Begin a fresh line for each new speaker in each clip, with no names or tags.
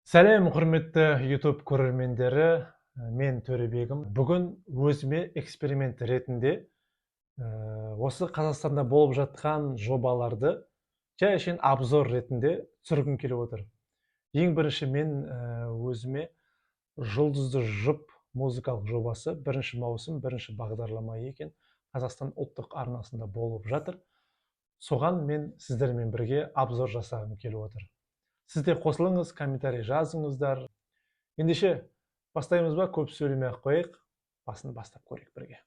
Сәлем, құрметті YouTube көрермендері, мен Төребегім. Бүгін өзіме эксперимент ретінде осы Қазақстанда болып жатқан жобаларды жай әшейін обзор ретінде түсіргім келіп отыр. Ең бірінші мен өзіме жұлдызды жұп музыкалық жобасы 1 маусым 1 бағдарлама екен Қазақстан ұлттық арнасында болып жатыр. Соған мен сіздермен бірге обзор жасағым келіп отыр. Сізде қосылыңыз, комментарий жазыңыздар. Ендеше бастаймыз ба? Көп сөйлемей ақ қояйық. Басын бастап көрейік бірге.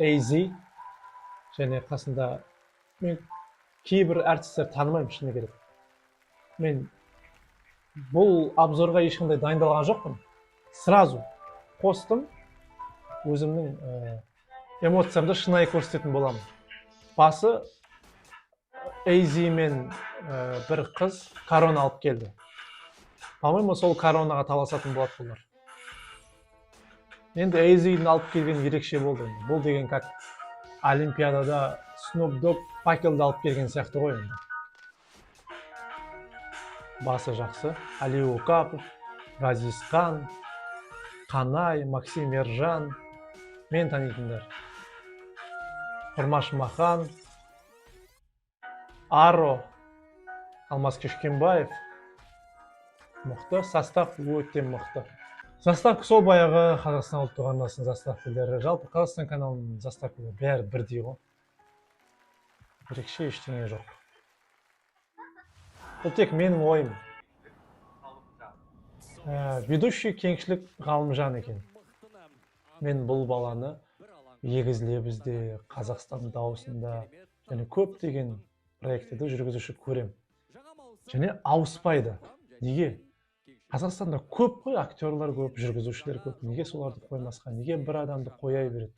AZ және қасында мен кейбір әртістер танымаймын, шыны керек. Мен бұл обзорға ешқандай дайындалған жоқпын. Сразу қостым, өзімнің эмоциямды шынайы көрсететін боламын. Басы AZ мен бір қыз корона алып келді. По-моему, сол коронаға таласатын болады бұлар. Енді AZ-дің алып келген ерекше болды. Бұл деген как Олимпиадада Snoop Dogg факелді алып келген сияқты ғой енді. Басы жақсы. Али Оқапов, Ғазизхан, Қанай, Максим Ержан, мен танитындар. Құрмаш Махан, Аро, Алмаз Кешкенбаев. Мықты, состав өте мықты. Заставка сол баяғы Қазақстан ұлттық арнасының заставкалары. Жалпы Қазақстан каналының заставкалары бәрі бірдей ғой. Ерекше ештеңе жоқ. Бұл тек менің ойым. Ведущий кеңшілік Ғалымжан екен. Мен бұл баланы егізлебізде, Қазақстан дауысында және көптеген проектті жүргізуші көрем. Және ауыспайды. Неге? Қазақстанда көп қой, актерлар көп, жүргізушілер көп. Неге соларды қоймасқа? Неге бір адамды қояй береді?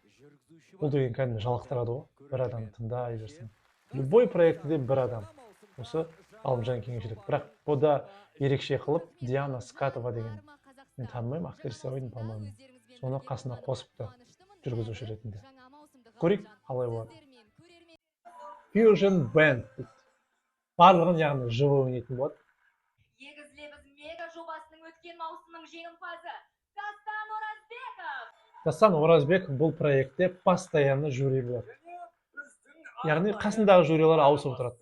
Бұл деген кәдімгі жалықтырады ғой. Бір адам тыңдай берсін. Любой проектіде бір адам. Осы Ғалымжан кеңшілік. Бірақ бұда ерекше қылып Диана Скатова деген. Мен танымаймын, актриса ойын, по-моему. Соны қасына қосыпты жүргізуші ретінде. Көрейік, қалай болады. Fusion Band. Барлығын яғни живой ойнайтын болады.
Егізлебіз мега жобасының өткен маусымның жеңімпазы Дастан Оразбеков.
Дастан Оразбеков бұл проектте постоянно жюри болады. Яғни қасындағы жюрилар ауысып отырады.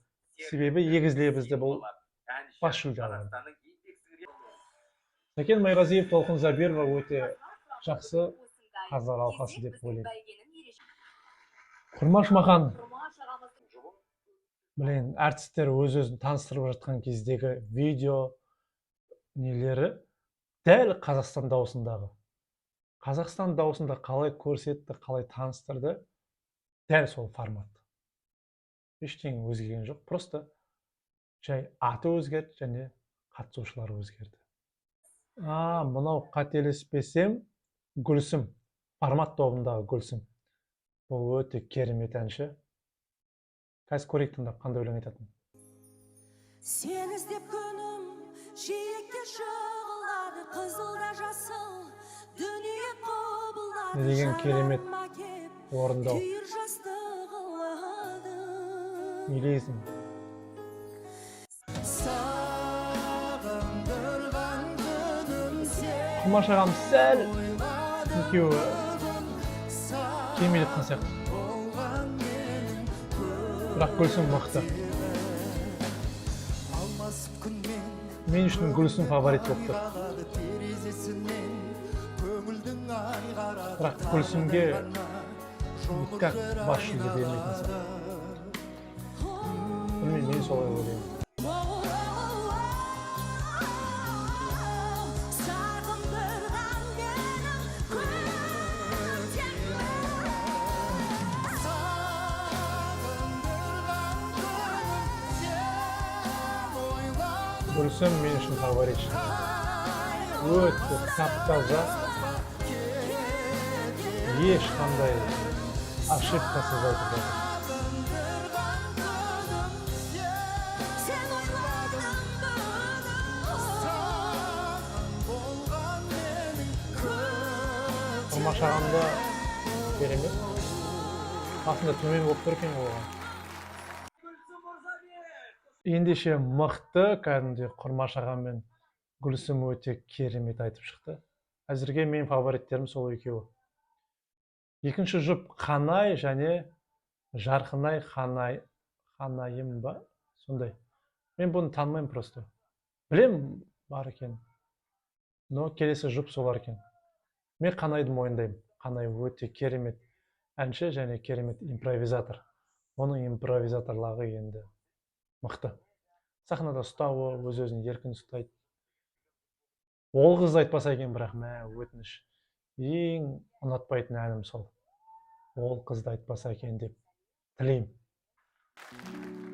Себебі егізлебізде бұл бас жүлде алады. Сәкен Майғазиев, Толқын Забирова өте жақсы қазылар алқасы деп ойлаймын. Құрмаш Махан. Блин, әртістер өз-өзін таныстырып жатқан кездегі видео нелері дәл Қазақстан дауысындағы. Қазақстан дауысында қалай көрсетті, қалай таныстырды, дәл сол формат. Ештеңе өзгерген жоқ, просто жай аты өзгерді және қатысушылар өзгерді. Мынау қателеспесем, Гүлсім, формат тобындағы Гүлсім. Бұл өте керемет әнші. Қазір көрейік тыңдап, қандай өлең айтатын.
Сен іздеп күнім жиекке жығылады, қызылда жасыл дүние құбылады.
Не деген керемет орындау. Милейсің. Құмаш ағам сәл екеуі келмей жатқан сияқты. Бірақ Гүлсім мықты. Мен үшін Гүлсім фаворит болып тұр. Бірақ Гүлсімге никак бас жүлде бермейтін сияқты. Білмеймін, мен солай ойлаймын. Гүлсім мен үшін фаворит. Өте тап-таза, ешқандай ошибкасыз айтып жатыр. Құрмаш ағамда керемет. Қасында төмен болып тұр екен оған. ендеше мықты, кәдімгідей Құрмаш ағам мен Гүлсім өте керемет айтып шықты. Әзірге менің фавориттерім сол екеуі. Екінші жұп Қанай және Жарқынай Қанайым ба? Сондай. Мен бұны танымаймын просто. Білем бар екен. Но келесі жұп солар екен. Мен Қанайды мойындаймын. Қанай өте керемет әнші және керемет импровизатор. Оның импровизаторлығы енді мықты. Сахнада ұстауы, өз-өзін еркін ұстайды. Ол қызды айтпаса екен, бірақ өтініш. Ең ұнатпайтын әнім сол. Ол қызды айтпаса екен деп тілеймін.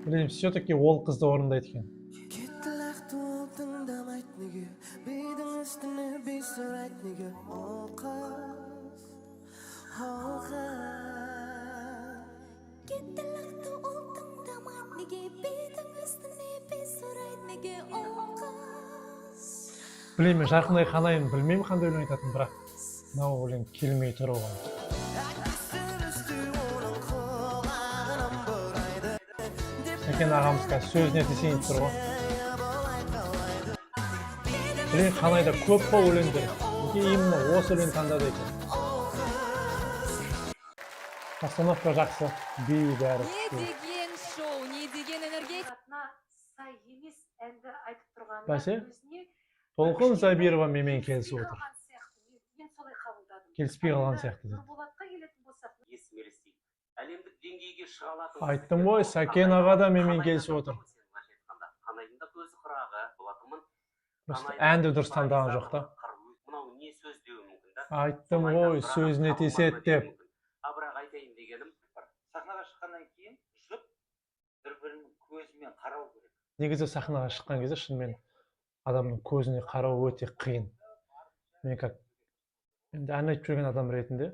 Білем, все-таки ол қызды орындайды екен. Білеймін, Жарқынай Қанайын білмеймін қандай өлең айтатын, бірақ мынау өлең келмей тұр оған. Сәкен ағамызға сөзіне тесейін тұр ғой. Білеймін, Қанайда көп қой өлеңдер. Именно осы өлең таңдады екен. Постановка жақсы, би бәрі.
Не деген шоу, не деген энергетика.
Сай емес әнді айтып тұрғанына
Бәсе?
өзіне
Толқын Забирова менімен келісіп отыр.
Мен солай қабылдадым.
Келіспей қалған сияқты дейді.
Нұрболатқа келетін болсақ,
есмелестейді. Әлемдік деңгейге шыға алатын.
Айттым ғой, Сәкен аға да менімен келісіп отыр.
Қанайдың да көзі қырағы болатынмын.
Просто әнді дұрыс таңдаған жоқ та.
Мынау не сөз деуі мүмкін да.
Айттым ғой, сөзіне теседі деп.
Бірақ айтайын дегенім бар.
Сахнаға шыққаннан кейін жұп бір-бірінің көзімен қарау керек.
Негізі сахнаға шыққан кезде шынымен адамның көзіне қарау өте қиын. Мен как енді ән айтып жүрген адам ретінде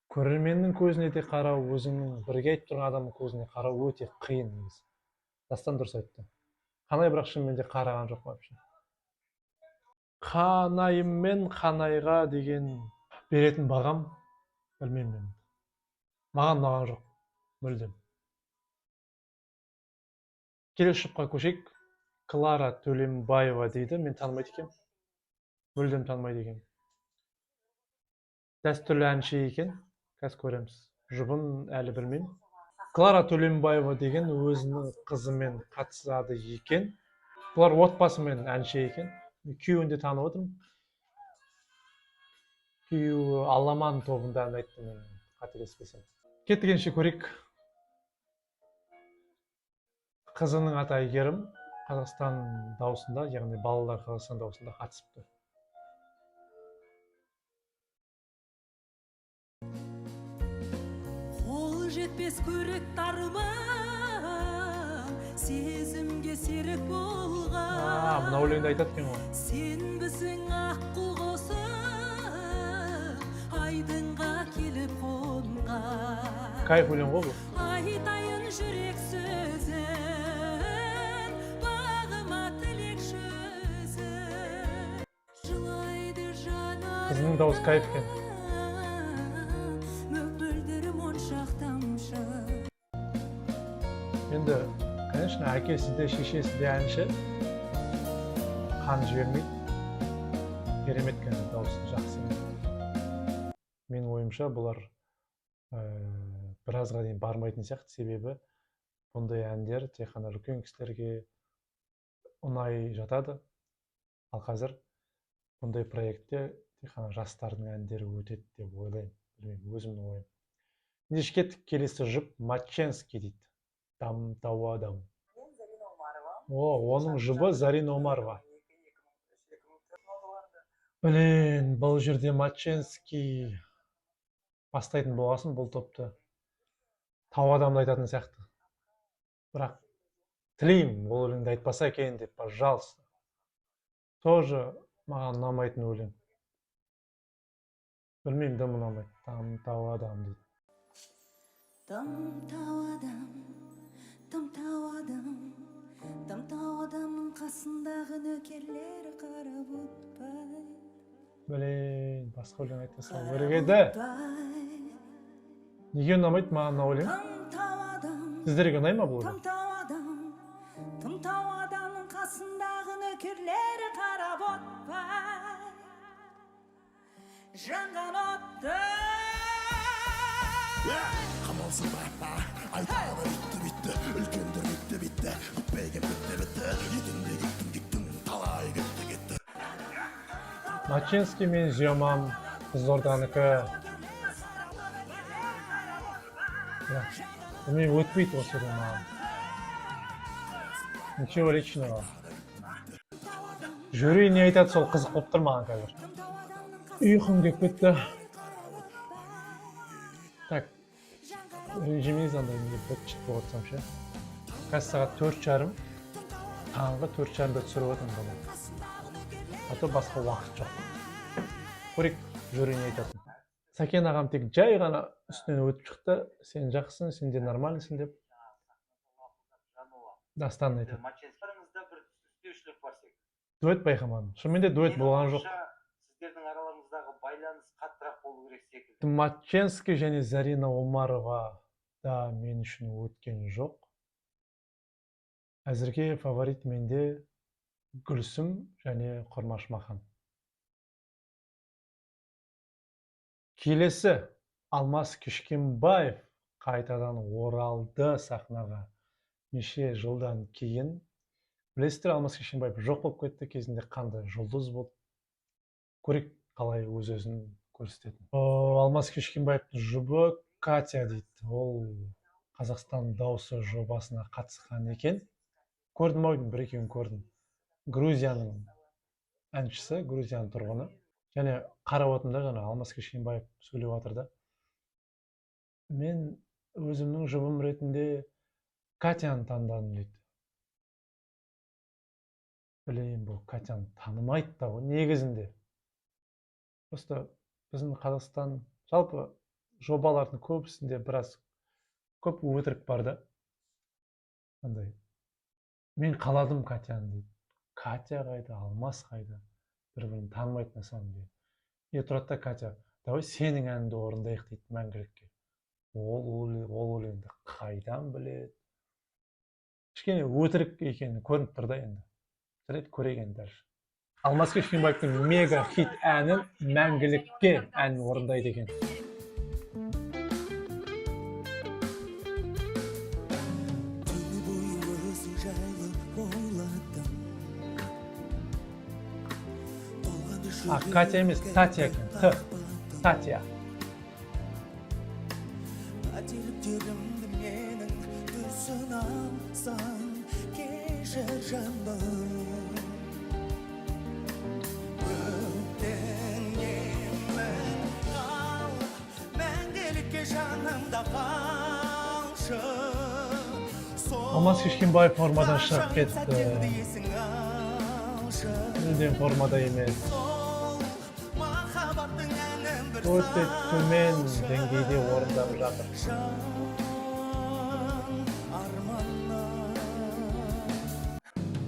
көрерменнің көзіне де қарау, өзіңнің бірге айтып тұрған адамның көзіне қарау өте қиын негізі. Дастан дұрыс айтты. Қанай бірақ шынымен де қараған жоқ вообще. Қанайым мен Қанайға деген беретін бағам білмеймін мен. Маған ұнаған жоқ. Мүлдем. Келесі жұпқа көшейік. Клара Төлембаева дейді. Мен танымайды екенмін. Мүлдем танымайды екенмін. Дәстүрлі әнші екен. Қазір көреміз. Жұбын әлі білмеймін. Клара Төлембаева деген өзінің қызымен қатысады екен. Бұлар отбасымен әнші екен. Күйеуін де танып отырмын. Күйеуі Аламан тобында ән айтты, мен қателеспесем. Кеттігенше көрейік. Қызының аты Әйгерім Қазақстан дауысында, яғни балалар Қазақстан дауысында қатысыпты.
Қол жетпес көрік тармақ, сезімге серік болған.
Мына өлеңді айтады екен ғой.
Сен біздің аққу құсым, айдынға келіп қонған.
Кайф өлең ғой бұл.
Айтайын жүрек сөзін, бағыма тілек сөзін. Жылайды жанарым,
Қызының дауысы кайф екен.
мөпілдір моншақ тамшы.
Енді, конечно, әкесі де, шешесі де әнші. Қан жібермейді. Керемет кәне дауысы жақсы. Менің ойымша бұлар біразға дейін бармайтын сияқты, себебі бұндай әндер тек қана үлкен кісілерге ұнай жатады. Ал қазір бұндай проектте тек қана жастардың әндері өтеді деп ойлаймын. Білмеймін, өзімнің ойым. Ендеше кеттік, келесі жұп Матченский дейді. Дам-тау адам. Оның жұбы Зарина Омарова. Блин, бұл жерде Матченский бастайтын болғасын бұл топты. Тау адамды айтатын сияқты. Бірақ тілеймін, ол өлеңді айтпаса екен деп, пожалуйста. Тоже маған ұнамайтын өлең. Білмеймін, дым ұнамайды. Дам-тау адам дейді.
Дам-тау адам, дам-тау адамның қасындағы нөкерлері қарап өтпай.
Блин, басқа өлең айтып салу керек еді. Неге ұнамайды маған мына өлең? Сіздерге ұнай ма бұл өлең?
nökerleri qarab o'tpay Жанған отты
Қамалсың ба, айтады бітті, үлкендер бітті, күтпеген бітті, етіңде кеттің, талай кетті.
Мачинский мен Зиомам, Қызылорданікі. Білмеймін, өтпейді осы өлең маған. Ничего личного. Жюри не айтады, сол қызық болып тұр маған қазір. Ұйқым келіп кетті. Так, ренжімейіз андай не бітчік болып отырсам ше. Қазір сағат 4:30, таңғы 4:30-да түсіріп отырмын бұны. А то басқа уақыт жоқ. Көрейік, жюри не айтатын. Сәкен ағам тек жай ғана үстінен өтіп шықты, сен жақсың, сен де нормальсың деп дастанын айтады.
Матчастарыңызда бір түспеушілік бар секілді.
Дуэт байқамадым. Шынымен де дуэт болған жоқ.
Сіздердің араларыңыздағы байланыс қаттырақ болу керек секілді.
Маченский және Зарина Омарова да мен үшін өткен жоқ. Әзірге фаворит менде Гүлсім және Құрмаш Махан. Келесі Алмас Кішкенбаев қайтадан оралды сахнаға. Неше жылдан кейін. Білесіздер, Алмас Кішкенбаев жоқ болып кетті, кезінде қандай жұлдыз болды. Көрейік қалай өз-өзін көрсететін. Алмас Кішкенбаевтың жұбы Катя дейді. Ол Қазақстан дауысы жобасына қатысқан екен. Көрдім ойдың, бір екеуін көрдім. Грузияның әншісі, Грузияның тұрғыны. Және қарап отырмын ғана Алмас Кішкенбаев сөйлеп жатыр да. Мен өзімнің жұбым ретінде Катяны таңдадым дейді. Білейін, бұл Катяны танымайды да ғой негізінде. Просто біздің Қазақстан жалпы жобалардың көбісінде біраз көп өтірік бар да. Мен қаладым Катяны дейді. Катя қайда, Алмас қайда? Бір-бірін танымайды на самом деле. Тұрады да Катя, давай сенің әніңді орындайық дейді мәңгілікке. Ол өлеңді қайдан біледі? Кішкене өтірік екені көрініп тұр да енді. Жарайды, көрейік енді дәл. Алмас Кішкенбаевтың мега хит әнін мәңгілікке әнін орындайды екен.
Түні бойы өзің жайлы ойладым.
Катя емес, Татья екен. Татья.
Қателіктерімді менің түсін алсаң, кешір жаным. Өтінемін қал, мәңгілікке жанымда қалшы.
Алмас Кішкенбаев формадан шығып кетті. Мүлдем формада емес. Өте төмен деңгейде орындап жатыр.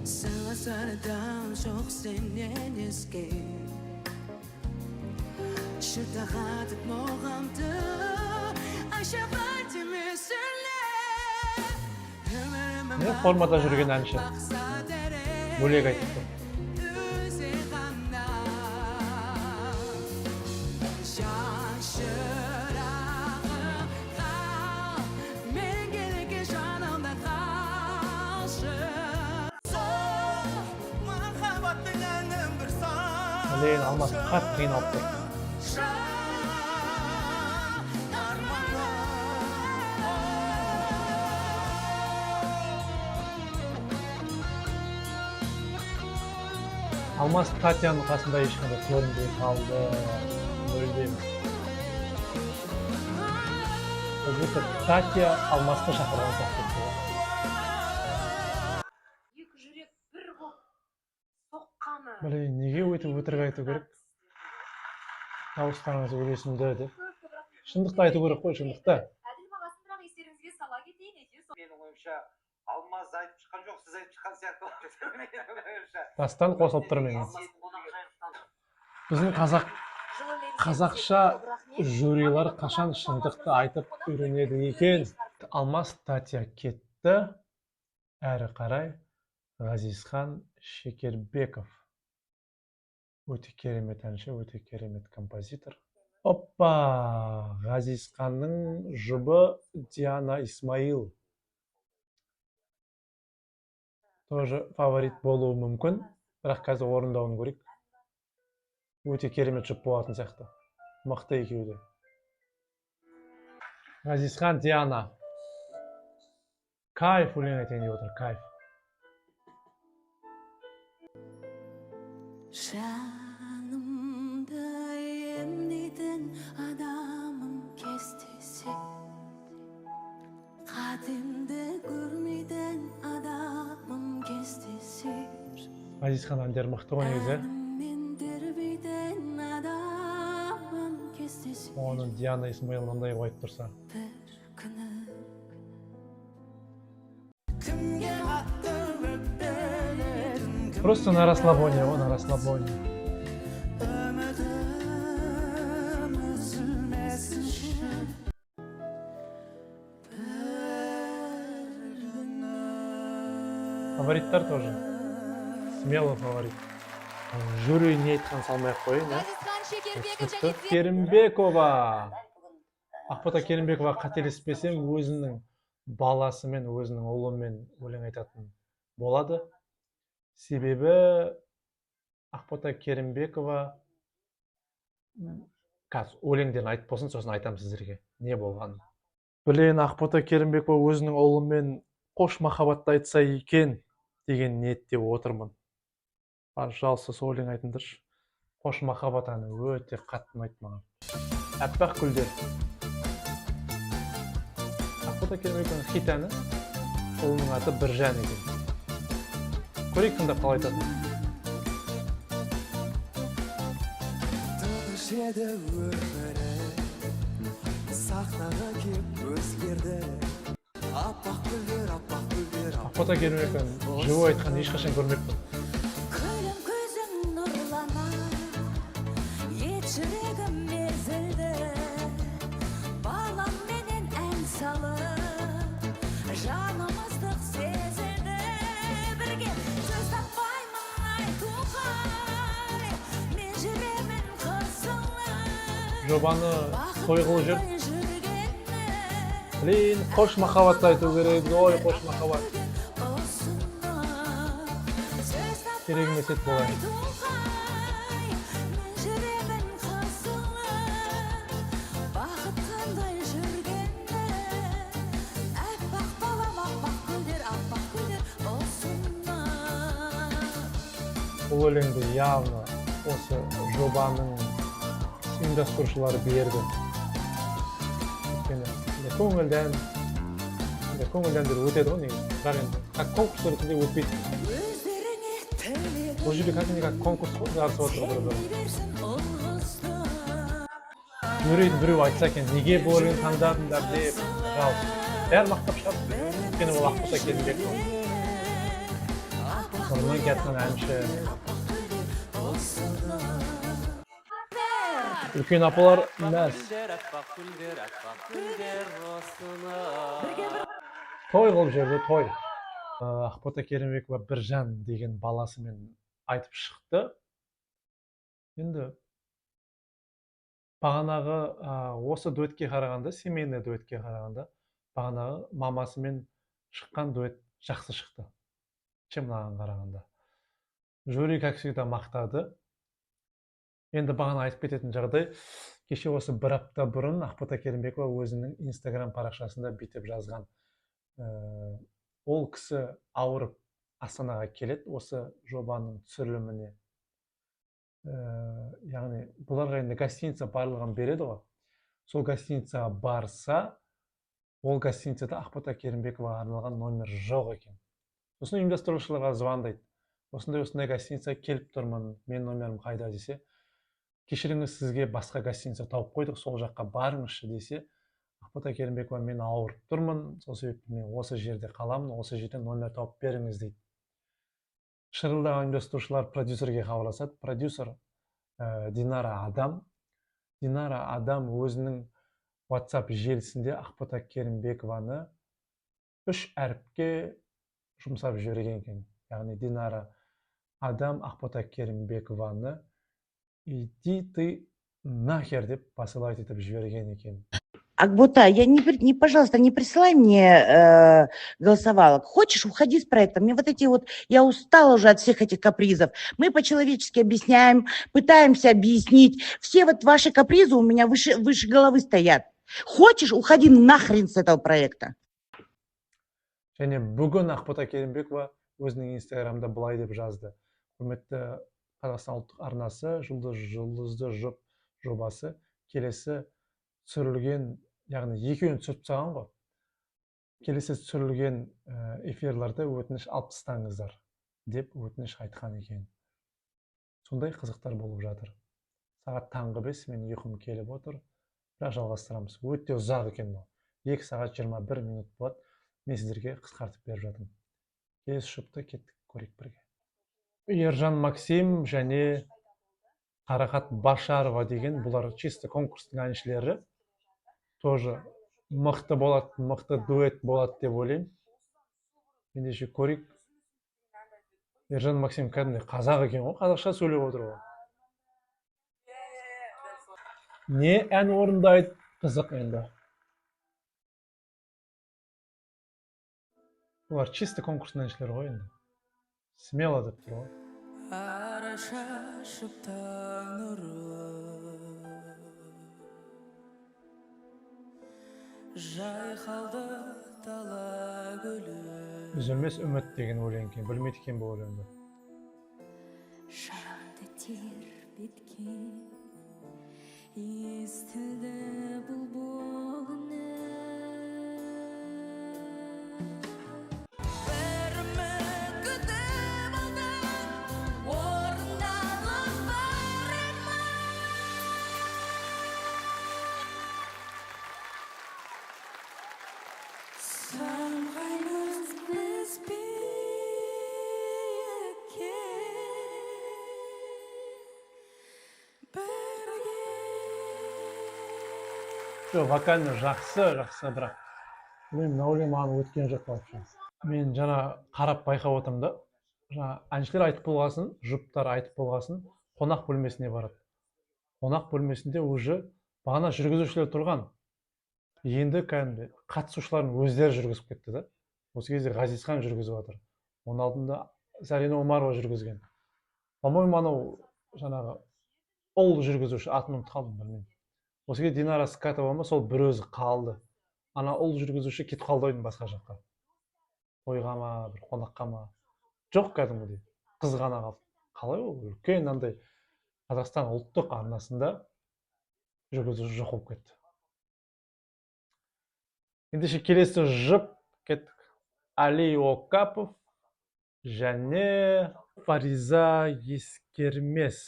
Саңа сарыдан жоқ сенен еске Шыдағатып моғамды Ашабай демесіле
Не формада жүрген әнші. Бөлек айтып тұр. Әлейін Алмас қатты қиналып тұр. Алмас Татьяның қасында ешқандай көрінбей қалды. Мүлдем. Бұл Татья Алмасты шақырған сияқты.
Екі жүрек бір болып соққаны.
Білейін, неге өйтіп өтірік айту керек? Дауыстарыңыз өлесімді деп. Шындықты айту керек қой, шындықты.
Әділ бағасын бірақ естеріңізге сала кетейін әйтеуір.
Менің ойымша Алмаз айтып шыққан жоқ, сіз айтып шыққан сияқты болып.
Дастан қосылып тұр менің. Біздің қазақша жюрилар қашан шындықты айтып үйренеді екен. Алмас Татья кетті. Әрі қарай Ғазизхан Шекербеков. Өте керемет әнші, өте керемет композитор. Оппа! Ғазизханның жұбы Диана Исмаил. Тоже фаворит болуы мүмкін, бірақ қазір орындауын көрейік. Өте керемет жұп болатын сияқты. Мықты екеуі де. Ғазизхан, Диана. Кайф өлең айтайын деп отыр, кайф.
Жанымда емдейтін адамым кестесі, қадімді көрмейтін адамым кестесі,
Ғазизхан әндері мықты ғой негізі.
әніммен тербейтін адамым кестесі,
Оны Диана Исмаил мындай қойып тұрса.
бір күні
кімге қатты өкпеледің
Просто на расслабоне, на расслабоне.
үмітім үзілмесінші
Фавориттар тоже. Смело фаворит. Жюри не айтқан салмай ақ қойын, ә?
Ғазизхан Шекербеков
Түсінікті.
және
Керімбекова. Ақбота Керімбекова қателеспесем өзінің баласымен, өзінің ұлымен өлең айтатын болады. Себебі Ақбота Керімбекова қазір өлеңдерін айтып болсын, сосын айтамын сіздерге не болғанын. Білейін, Ақбота Керімбекова өзінің ұлымен қош махаббатты айтса екен деген ниетте отырмын. Пожалуйста, сол өлең айтыңдаршы. Қош махаббат әні өте қатты ұнайды маған. Әппақ гүлдер. Ақбота Керімбекованың хит әні, ұлының аты Біржан екен. Көрейік тыңдап қалай айтатын.
тыныш еді өмірі сахнаға кеп өзгерді аппақ гүлдер
Ақбота Керімбекованың живой айтқан ешқашан көрмеппін.
күлім көзің нұрлана, ет жүрегім мезілді, балам менен ән салып, жанымыздық сезілді. Бірге сөз таппаймын айтуғай, мен жүремін қысылып,
Жобаны той қылып жүр.
бақыттай жүргенмен
Блин, қош махаббатты айту керек, ой, қош махаббат. Керек емес ет болайын. Бұл өлеңді явно осы жобаның ұйымдастырушылары берді. Өйткені көңілден бері өтеді ғой негізі. Бірақ енді как конкурс ретінде өтпейді. Бұл жерде как конкурс қой, жарысып отыр бір-бірі. Жюриді біреу айтса екен, неге бұл өлеңді таңдадыңдар деп, жалпы. Бәрі мақтап шығады. Өйткені ол Ақбота Керімбекова. Сонымен кеткен әнші. Үлкен апалар мәз. Той қылып жүрді, той. Ақбота Керімбекова Біржан деген баласымен айтып шықты. Енді бағанағы осы дуэтке қарағанда, семейный дуэтке қарағанда, бағанағы мамасымен шыққан дуэт жақсы шықты. Чем мынаған қарағанда. Жюри, как всегда, мақтады. Енді бағана айтып кететін жағдай, кеше осы бір апта бұрын Ақбота Керімбекова өзінің Инстаграм парақшасында бүйтіп жазған. Ол кісі ауырып Астанаға келеді осы жобаның түсіріліміне. Яғни бұларға енді гостиница барлығын береді ғой. Сол гостиницаға барса, ол гостиницада Ақбота Керімбековаға арналған номер жоқ екен. Сосын ұйымдастырушыларға звондайды. Осындай гостиница келіп тұрмын, мен номерім қайда десе, кешіріңіз, сізге басқа гостиница тауып қойдық, сол жаққа барыңызшы десе, Ақбота Керімбекова, мен ауырып тұрмын, сол себепті мен осы жерде қаламын, осы жерден номер тауып беріңіз дейді. Шырылдаған ұйымдастырушылар продюсерге хабарласады. Продюсер Динара Адам. Динара Адам өзінің WhatsApp желісінде Ақбота Керімбекованы 3 әріпке жұмсап жіберген екен. яғни Динара Адам Ақбота Керімбекованы иди ты нахер деп посылать етіп жіберген екен.
Акбота, пожалуйста, не присылай мне голосовалок. Хочешь, уходи с проекта. Мне я устала уже от всех этих капризов. Мы по-человечески объясняем, пытаемся объяснить. Все ваши капризы у меня выше головы стоят. Хочешь, уходи нахрен с этого проекта.
Және бүгін Ақбота Керімбекова өзінің инстаграмда былай деп жазды. Құрметті Қазақстан ұлттық арнасы жұлдызды жұп жобасы келесі түсірілген, яғни екеуін түсіріп тастаған ғой. Келесі түсірілген эфирлерді өтініш алып тастаңыздар деп өтініш айтқан екен. Сондай қызықтар болып жатыр. Сағат таңғы 5 мен ұйқым келіп отыр. Бірақ жалғастырамыз. Өте ұзақ екен бұл. 2 сағат 21 минут болады. Мен сіздерге қысқартып беріп жатырмын. Келесі жұпты кеттік, көрейік бірге. Ержан Максим және Қарақат Башарова деген, бұлар чисто конкурстың әншілері. Тоже мықты болады, мықты дуэт болады деп ойлаймын. Ендеше көрейік. Ержан Максим кәдімгі қазақ екен ғой, қазақша сөйлеп отыр ғой. Не ән орындайды, қызық енді. Бұлар чисто конкурстың әншілері ғой енді. Смело деп тұр ғой.
Ара шашып таң нұры жайқалды дала гүлі
Үзілмес үміт деген өлең екен, білмейді екен бұл өлеңді.
жанды тербеткен естілді бұлбұл үні бір үміт күтіп алдым орындалып барама самғаймыз біз биікке бірге
Вокально жақсы, бірақ. Мына өлең маған өткен жоқ вообще. Мен жаңа қарап байқап отырмын да. Жаңа әншілер айтып болғасын, жұптар айтып болғасын, қонақ бөлмесіне барады. Қонақ бөлмесінде уже бағана жүргізушілер тұрған. Енді кәдімгі қатысушылардың өздері жүргізіп кетті да. Осы кезде Ғазизхан жүргізіп жатыр. Оның алдында Зарина Омарова жүргізген. По-моему, анау жаңағы ол жүргізуші атын ұмытып қалдым, білмеймін. Осы кезде Динара Скатова ма, сол бір өзі қалды. Ана ол жүргізуші кетіп қалды ойын басқа жаққа. Тойға ма, бір қонаққа ма. Жоқ кәдімгідей. Қыз ғана қалды. Қалай ол? Үлкен андай Қазақстан ұлттық арнасында жүргізуші жоқ болып кетті. Ендеше келесі жұп кеттік. Али Окапов және Фариза Ескермес.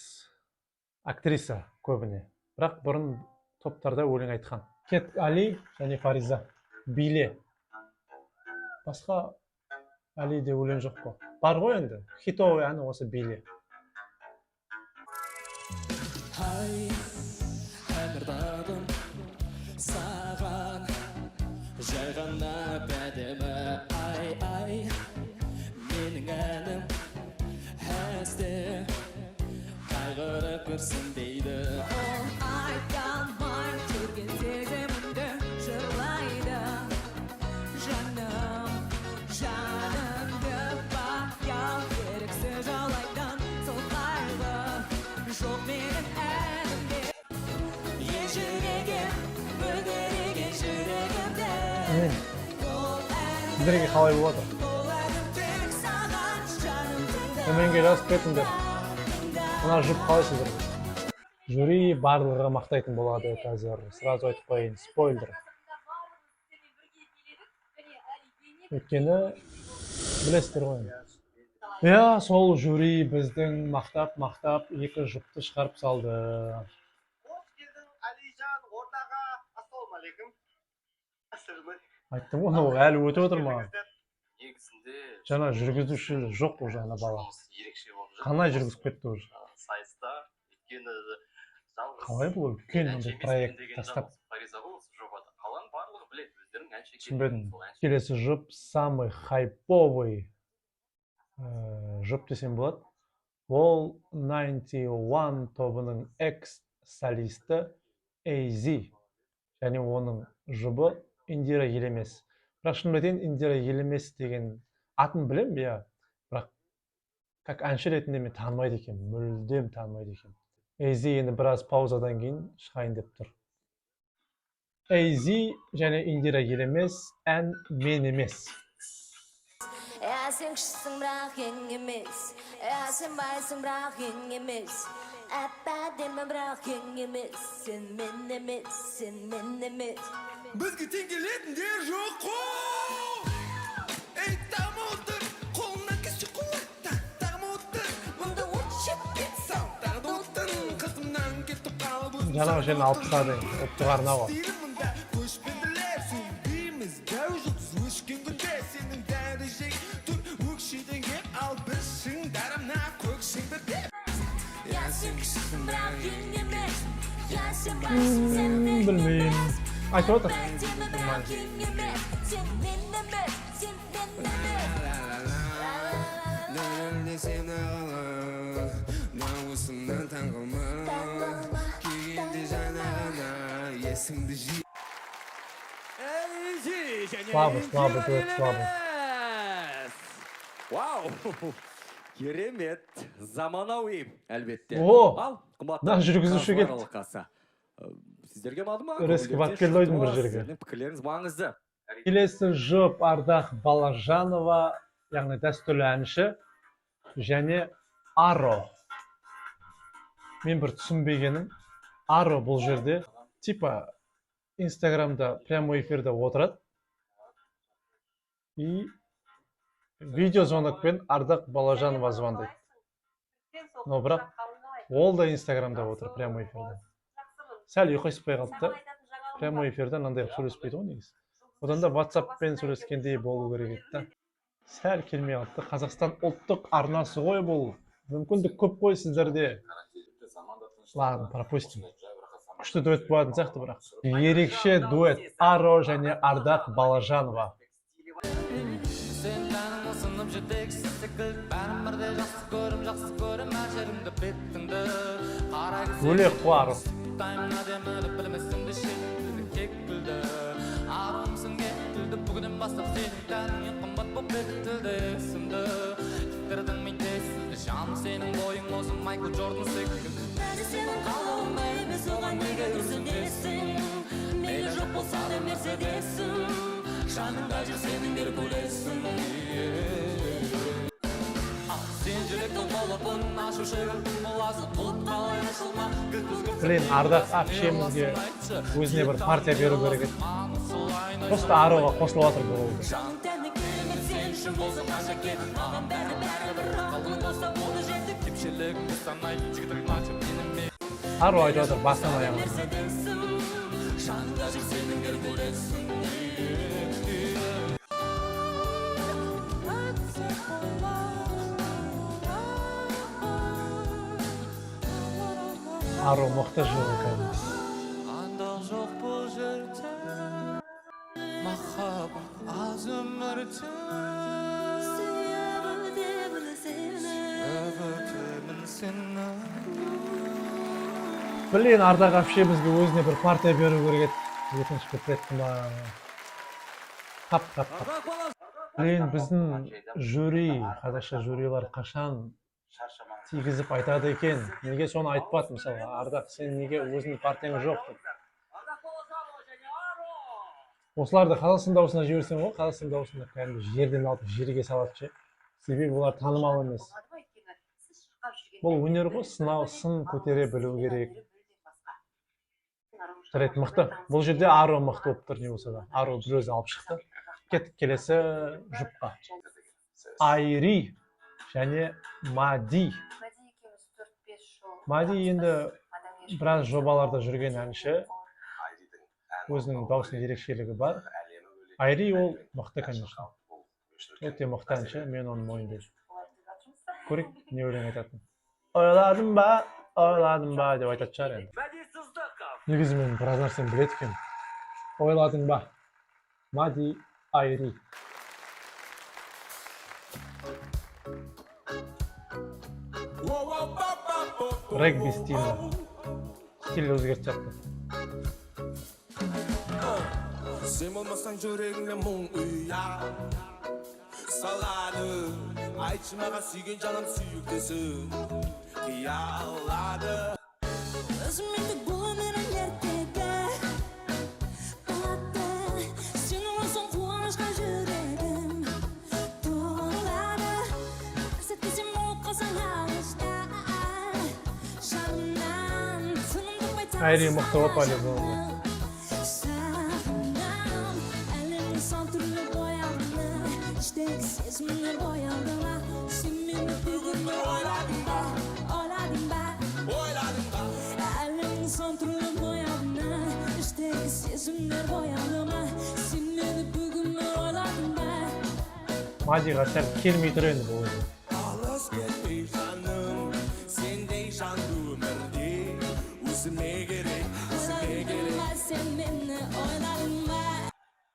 Актриса көбіне. Бірақ бұрын топтарда өлең айтқан. Кет Али және Фариза. Биле. Басқа Алиде өлең жоқ қой. Бар ғой енді. Хитовый әні осы Биле.
Ай, әмірдадым саған жай ғана бәдемі ай, менің әнім әсте қайғырып көрсін дейді ол айталмай жүрген сезімімді жырлайды жанымды баяу еріксіз жаулайтын сол қайғы жоқ менің әнімде ежіреген бүгіреген жүрегімде
Сіздерге қалай болып отыр? Төменге жазып кетіңдер. Мына жұп қалайсыздар? Жюри барлығы мақтайтын болады қазір. Сразу айтып қояйын, спойлер. Өйткені білесіздер ғой. Иә, сол жюри біздің мақтап екі жұпты шығарып салды.
Қош келдің, Алижан, ортаға. Ассалаумағалейкум.
Айттым ғой, ол әлі өтіп отыр маған.
Негізінде
Жаңа жүргізуші жоқ уже ана бала.
ерекше болып жатыр.
Қандай жүргізіп кетті уже?
Сайыста өйткені жалғыз
Қалай бұл үлкен ондай проект тастап?
Фариза ғой осы жобада. Қалған барлығы біледі, өздерінің әнші
Түсінбедім. Келесі жұп самый хайповый жұп десем болады. Ол 91 тобының экс-солисті AZ. Және оның жұбы Индира Елемес. Бірақ шын айтайын, Индира Елемес деген атын білем, иә. Бірақ как әнші ретінде мен танымайды екен, мүлдем танымайды екен. AZ енді біраз паузадан кейін шығайын деп тұр. AZ және Индира Елемес ән мен емес.
Сен кішісің бірақ ең емес, сен байсың бірақ ең емес, әп-әдемі бірақ ең емес, сен мен емес, сен мен емес.
Бізге тең келетіндер жоқ қой. Ей тамылдыр, қолына кісі құлақта тамылдыр. Мұнда отшып кетсам, тағы оттың қасымнан кетіп қалып өзім.
Жаңағы жерін алып тастады, ұлттық арнауға.
Мұнда көшпенділер сөйлейміз, дәу жұлдыз өшкен күнде сенің дәрежең тұр өкшеден кеп ал бір шыңдарымна көкшең бір деп.
Сен кішісің бірақ ең емес, сен байсың сен мен
Білмеймін. Айтып отыр.
әдемі бірақ ең емес, сен мен емес, сен мен емес.
Дәлелдесем нағала, дауысыңнан таңғалма, күйінде жанағана есіңді жи.
Слабый, дуэт, слабый.
Вау! Керемет, заманауи, әлбетте.
О!
Ал, қымбатты
Мына жүргізуші келді.
қазылар алқасы. Сіздерге ұнады ма?
Өрескел барып келді ойдың бір жерге.
Сіздердің пікірлеріңіз маңызды.
Келесі жұп Ардақ Балажанова, яғни дәстүрлі әнші, және Аро. Мен бір түсінбегенім, Аро бұл жерде, типа, Инстаграмда прямой эфирде отырады. И видео звонокпен Ардақ Балажанова звондайды. Но бірақ ол да Инстаграмда отыр, прямой эфирде. Сәл ұйқайыспай қалды да, прямой эфирде мынандай сөйлеспейді ғой негізі. Одан да WhatsApp-пен сөйлескендей болу керек еді да. Сәл келмей қалды. Қазақстан ұлттық арнасы ғой бұл. Мүмкіндік көп қой сіздерде. Ладно, пропустим. Күшті дуэт болатын сияқты бірақ. Ерекше дуэт Аро және Ардақ Балажанова.
Сен бәрін ұсынып жетексіз секілді, бәрін бірде жақсы көрім әр жерімді беттіңді.
Бөлек қой Аро.
Тайым әдемілі білмесімді шекілді кекілді. Арымсың кекілді, бүгінен бастап сенің тәнің ең қымбат боп бекітілді есімді. Кеттердің мен тесілді, жаным сенің бойың осы Майкл Джордан секілді.
Бәрі сенің қалауыңда емес, оған неге күрсінесің? Мейлі жоқ болса да мерседесің, жаныңда жүр сенің Геркулесің.
Сен жүректің қолыпын ашу шегілдің боласың, бұлт қалай ашылма.
Блин, Ардақ әпшемізге өзіне бір партия беру керек еді. Просто Ароға қосылып жатыр бұл.
Жаның тәні керемет, сен үшін болсын қанша кетің, маған бәрі бір ақылың болса болды жетіп.
Кепшілігіңді санай, жігітің açып меніме.
Аро айтып жатыр басынан аяғына.
Мерседесің, жаныңда жүр сенің Геркулесің.
Аро мұқтаж жоқ екенбіз.
Андал жоқ бұл жерде, махаббат аз өмірде. Өтемін сені.
Блин, Ардақ әпшемізге өзіне бір партия беру керек еді. Екінші куплетті ма? Қап. Блин, біздің жюри, қазақша жюрилар қашан тигізіп айтады екен. Неге соны айтпады, мысалы, Ардақ, сен неге өзінің партияң жоқ деп. Осыларды Қазақстан дауысына жіберсең ғой, Қазақстан дауысында кәдімгі жерден алып жерге салады ше. Себебі олар танымал емес. Бұл өнер ғой, сын көтере білу керек. Жарайды, мықты. Бұл жерде Аро мықты болып тұр, не болса да. Аро бір өзі алып шықты. Кеттік келесі жұпқа. Айри және Мади. Мади енді біраз жобаларда жүрген әнші. Өзінің даусының ерекшелігі бар. Айри ол мықты, конечно. Өте мықты әнші, мен оны мойындаймын. Көрейік, не өлең айтатын. Ойладым ба деп айтатын шығар енді. Негізі мен біраз нәрсені біледі екенмін. Ойладың ба? Мади, Айри. Регби стилі. Стиль өзгеріп жатты.
Sen olmasan yüreğimde mum uyar Saladı Ayçımağa suygun canım suyuktesin Kıyaladı
Özümdeki bu ömrün erkekte Battı Sen olursan kuvanaşka yüreğim Doğruladı Sertkesim olup kalsan yağışta Şarımdan Tınımda baytar
Ayri mıқты опали бұл.
Sağımdan Elimin son türlü boyandı İçteki sezimler boyandılar Sen beni bugün mü oyladın da Oyladın da
Oyladım da
Elimin son türlü boyandı İçteki sezimler boyandılar Sen beni bugün mü oyladın da
Мадиға сәл келмей тұр енді бұл.
Ağlas gelmiş canım Sende şanlı ömürde Üzülme gerek Üzülme gerek
Sen beni oyladın da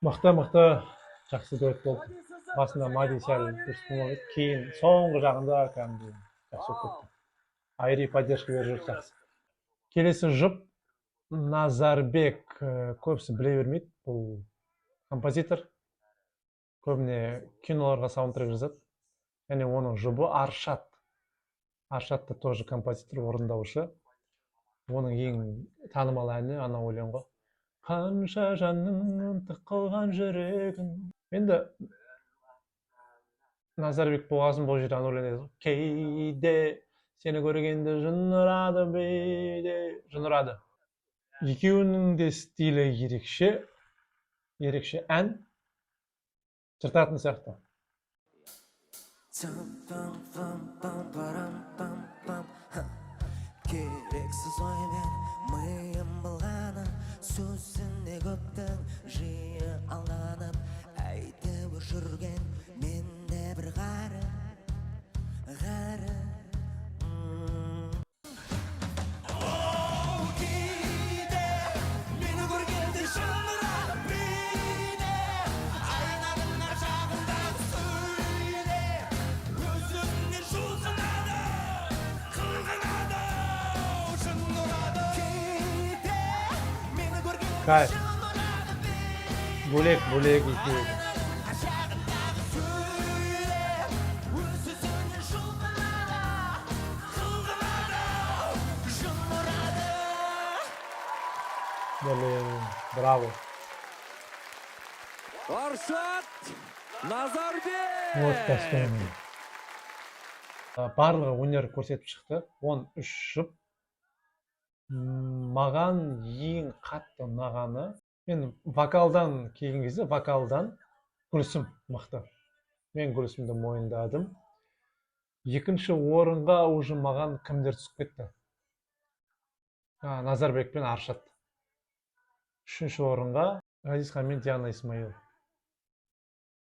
Мықты жақсы дуэт болды. Басында Мади сәл дұрыс болмады. Кейін соңғы жағында кәдімгі жақсы болып кетті. Айри поддержка беріп жүр жақсы. Келесі жұп Назарбек. Көбісі біле бермейді. Бұл композитор. Көбіне киноларға саундтрек жазады. Және оның жұбы Аршат. Аршат та тоже композитор, орындаушы. Оның ең танымал әні ана өлең ғой. Қанша жанның ынтық қылған жүрегін. Енді Назарбек болғасын бұл жерде ана өлең еді. Кейде сені көргенде жын ұрады бейде. Жын ұрады. Екеуінің де стилі ерекше ән жыртатын сияқты.
Керексіз оймен миым былғанып сөзінде көптің жиі алданып айтып жүрген менде бір ғары
Кейде Meni görgende şanlıra beyde Aynanın aşağında söyle Gözümden şulsanadı Kılgınadı Şınlıradı Кейде Meni görgende
Кайф.
şanlıra
Бөлек екеуі.
Aşağında söyle Gözümden şulsanadı Kılgınadı Şınlıradı
Браво.
Аршат Назарбек.
Вот достойно. Барлығы өнер көрсетіп шықты. 13 жұп. Маған ең қатты ұнағаны, мен вокалдан келген кезде вокалдан Гүлсім мықты. Мен Гүлсімді мойындадым. Екінші орынға уже маған кімдер түсіп кетті? Назарбек пен Аршат. Үшінші орынға Ғазизхан мен Диана Исмаил.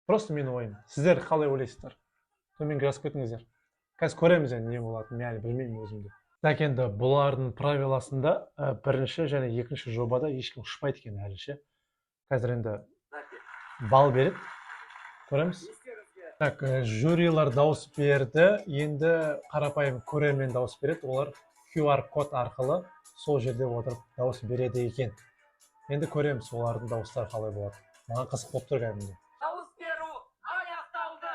Просто менің ойым. Сіздер қалай ойлайсыздар? Төменге жазып кетіңіздер. Қазір көреміз енді не болатынын, мен әлі білмеймін өзімді. Так енді бұлардың правиласында бірінші және екінші жобада ешкім ұшпайды екен әлі ше. Қазір енді бал береді. Көреміз. Так, жюрилар дауыс берді. Енді қарапайым көрермен дауыс береді. Олар QR код арқылы сол жерде отырып дауыс береді екен. Енді көреміз олардың дауыстары қалай болады. Маған қызық болып тұр кәдімгі.
Дауыс беру аяқталды.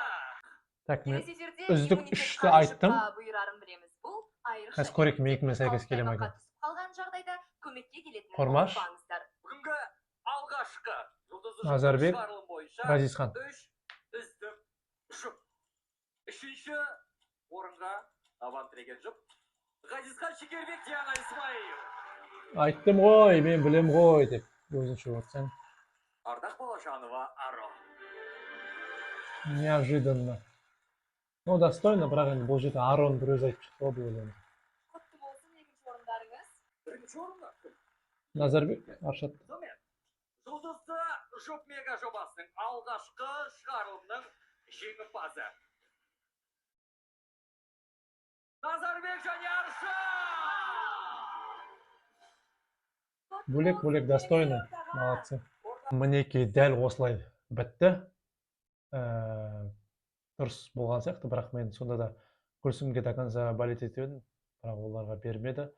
Так, мен
Келесі жерде
үздік
иммунитет
үшті
қаншыққа
айттым.
бұйырарын білеміз. Бұл айрықша.
Қазір көрейік мейкімен сәйкес келе ме екен.
Қалған жағдайда көмекке келетін
Қормаш.
Бүгінгі алғашқы жұлдызды
Назарбек,
шығарылым бойынша
Ғазизхан.
3 үздік жұп. Үшінші орынға табан тіреген жұп. Ғазизхан Шекербек, Диана Исмаил.
Айттым ғой, мен білем ғой деп өзінше отсаң.
Ардақ Балашанова, Аро.
Неожиданно. Ну, достойно, бірақ енді бұл жерде Арон бір өзі айтып шықты ғой бұл өлеңді.
Құтты болсын екінші орындарыңыз.
Бірінші орынға кім?
Назарбек, Аршат.
Сонымен, жұлдызды жұп мега жобасының алғашқы шығарылымның жеңімпазы. Назарбек және Аршат!
Бөлек достойно. Молодцы. Мінекей дәл осылай бітті. Дұрыс болған сияқты, бірақ мен сонда да Гүлсімге до конца балет етіп едім, бірақ оларға бермеді.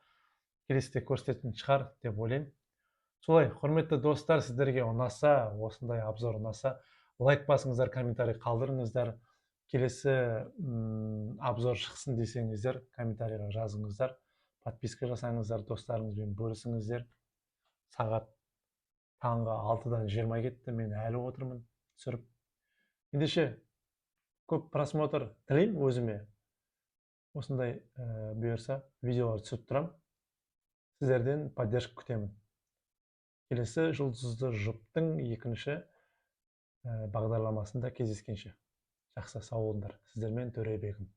Келесіде көрсететін шығар деп ойлаймын. Солай, құрметті достар, сіздерге ұнаса, осындай обзор ұнаса, лайк басыңыздар, комментарий қалдырыңыздар. Келесі обзор шықсын десеңіздер, комментарийға жазыңыздар. Подписка жасаңыздар, достарыңызбен бөлісіңіздер. Сағат таңғы 6-дан 20 кетті, мен әлі отырмын түсіріп. Ендеше көп просмотр тілеймін өзіме. Осындай бұйырса видеолар түсіп тұрам. Сіздерден поддержка күтемін. Келесі жұлдызды жұптың екінші бағдарламасында кездескенше. Жақсы, сау болыңдар. Сіздермен Төребегім.